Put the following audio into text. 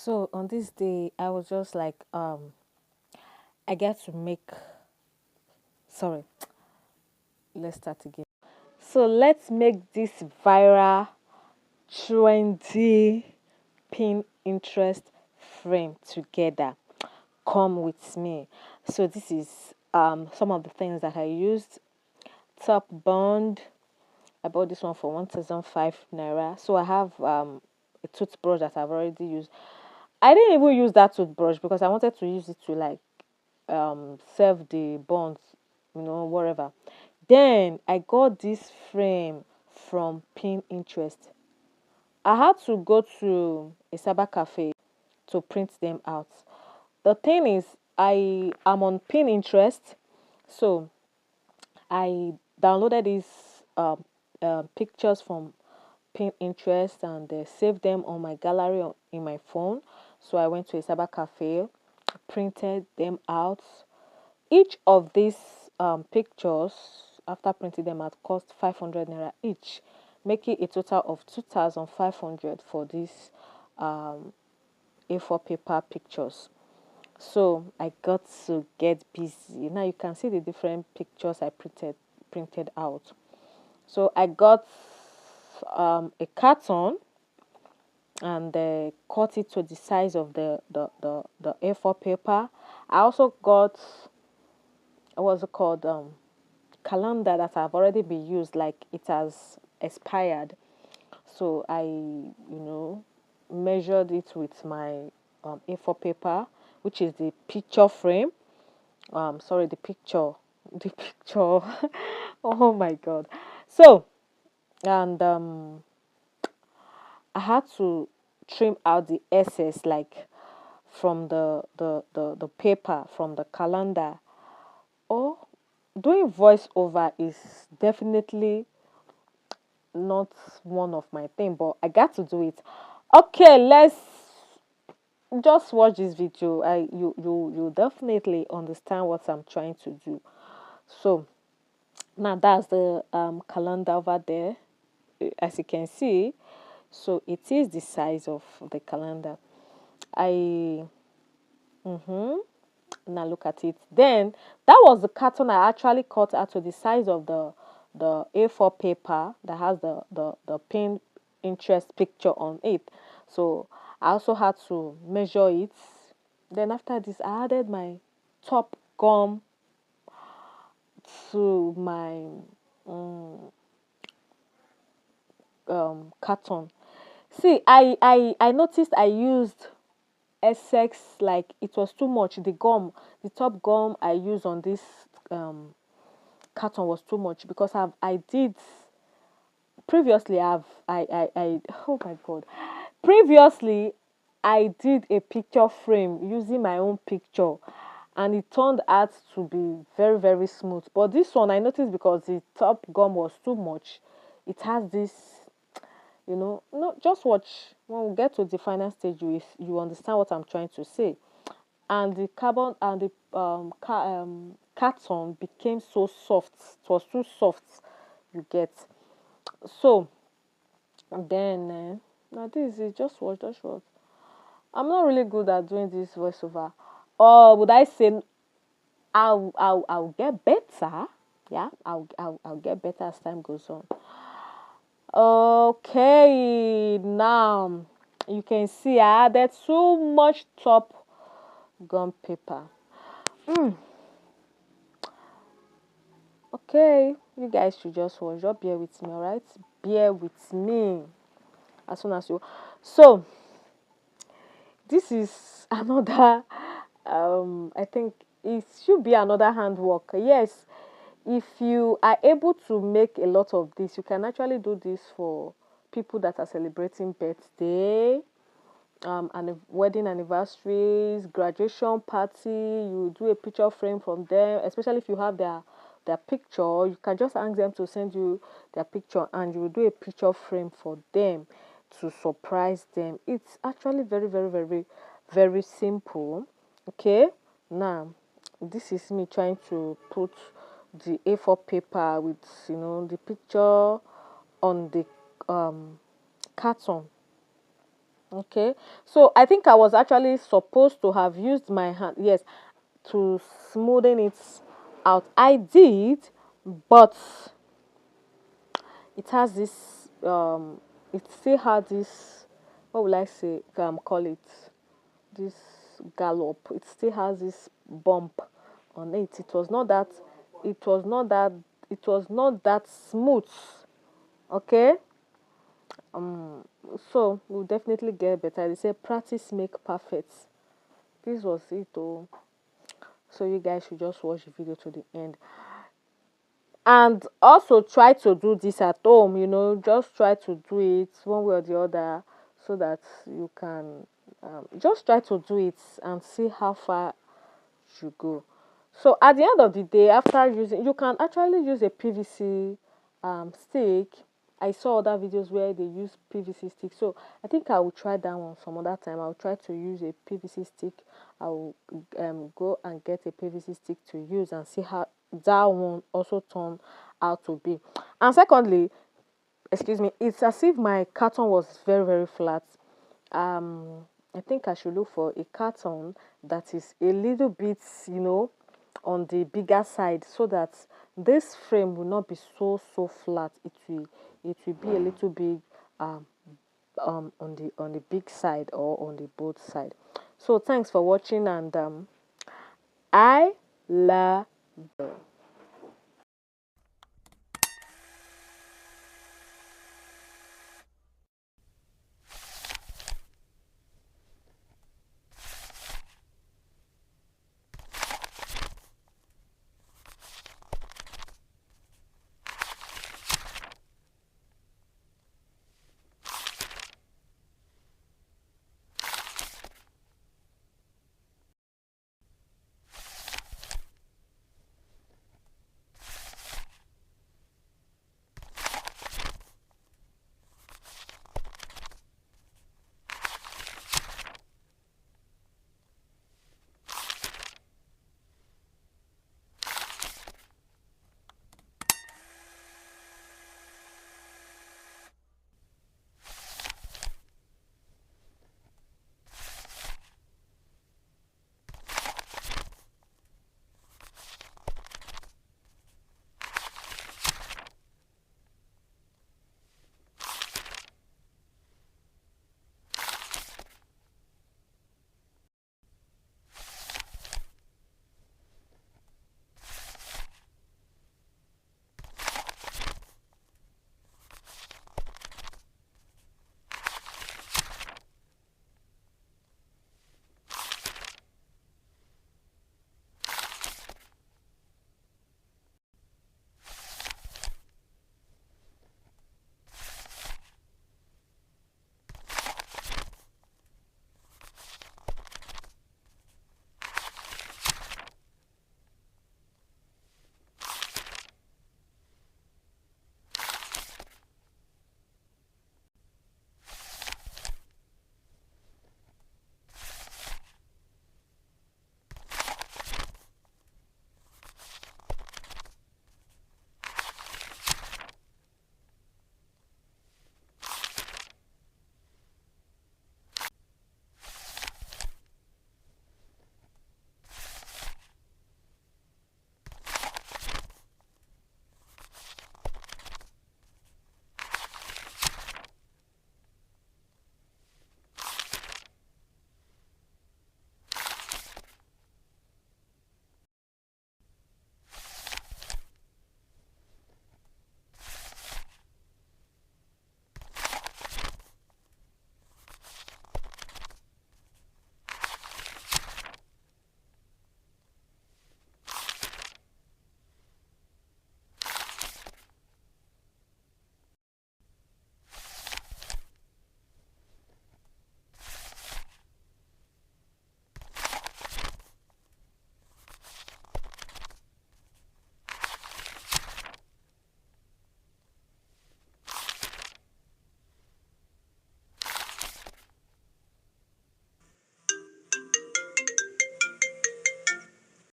So on this day, I was just like, I get to make. Sorry, let's start again. So let's make this viral, trendy pin interest frame together. Come with me. So this is some of the things that I used. Top bond. I bought this one for 1,005 naira. So I have a toothbrush that I've already used. I didn't even use that toothbrush because I wanted to use it to like serve the bonds, whatever. Then I got this frame from Pin Interest. I had to go to a cyber cafe to print them out. The thing is, I am on Pin Interest, so I downloaded these pictures from Pin Interest and saved them on my gallery in my phone. So I went to a cyber cafe, printed them out. Each of these pictures, after printing them out, cost 500 naira each, making a total of 2,500 for these A4 paper pictures. So I got to get busy. Now you can see the different pictures I printed out. So I got a carton and cut it to the size of the A4 paper. I also got what's it called calendar that have already been used, like it has expired. So I, measured it with my A4 paper, which is the picture frame. Sorry, the picture, the picture. Oh my god. So, and I had to trim out the excess, like from the paper from the calendar. Or doing voiceover is definitely not one of my thing, but I got to do it. Okay, let's just watch this video. You definitely understand what I'm trying to do. So now that's the calendar over there, as you can see. So it is the size of the calendar. I now look at it. Then that was the carton I actually cut out to the size of the A4 paper that has the pin interest picture on it. So I also had to measure it. Then after this, I added my top gum to my carton. See, I noticed I used Essex, like it was too much. The top gum I used on this carton was too much because I did previously I oh my god, previously I did a picture frame using my own picture, and it turned out to be very smooth. But this one I noticed because the top gum was too much. It has this, no, just watch. When we get to the final stage, you understand what I'm trying to say. And the carbon and the carton became so soft. It was too soft, you get. So then now this is just watch. I'm not really good at doing this voiceover. Or would I say I'll get better? Yeah, I'll get better as time goes on. Okay, now you can see I added so much top gum paper. Okay, you guys should just watch. Just bear with me, alright? Bear with me. As soon as you. So this is another. I think it should be another handwork. Yes, if you are able to make a lot of this, you can actually do this for people that are celebrating birthday, and wedding anniversaries, graduation party. You do a picture frame from them, especially if you have their picture. You can just ask them to send you their picture, and you will do a picture frame for them to surprise them. It's actually very simple. Okay, now this is me trying to put the A4 paper with the picture on the carton. Okay, so I think I was actually supposed to have used my hand, yes, to smoothen it out. I did, but it has this it still has this, what will I say, call it, this gallop. It still has this bump on it. It was not that it was not that smooth. Okay. um so we'll definitely get better. They say practice make perfect. This was it, oh. So you guys should just watch the video to the end, and also try to do this at home. Just try to do it one way or the other, so that you can, just try to do it and see how far you go. So at the end of the day, after using, you can actually use a PVC stick. I saw other videos where they use PVC stick, so I think I will try that one some other time. I will try to use a PVC stick. I will go and get a PVC stick to use and see how that one also turn out to be. And secondly, excuse me, it's as if my carton was very, very flat. I think I should look for a carton that is a little bit, on the bigger side, so that this frame will not be so flat. It will be a little big, um on the big side or on the both side. So thanks for watching, and I love you.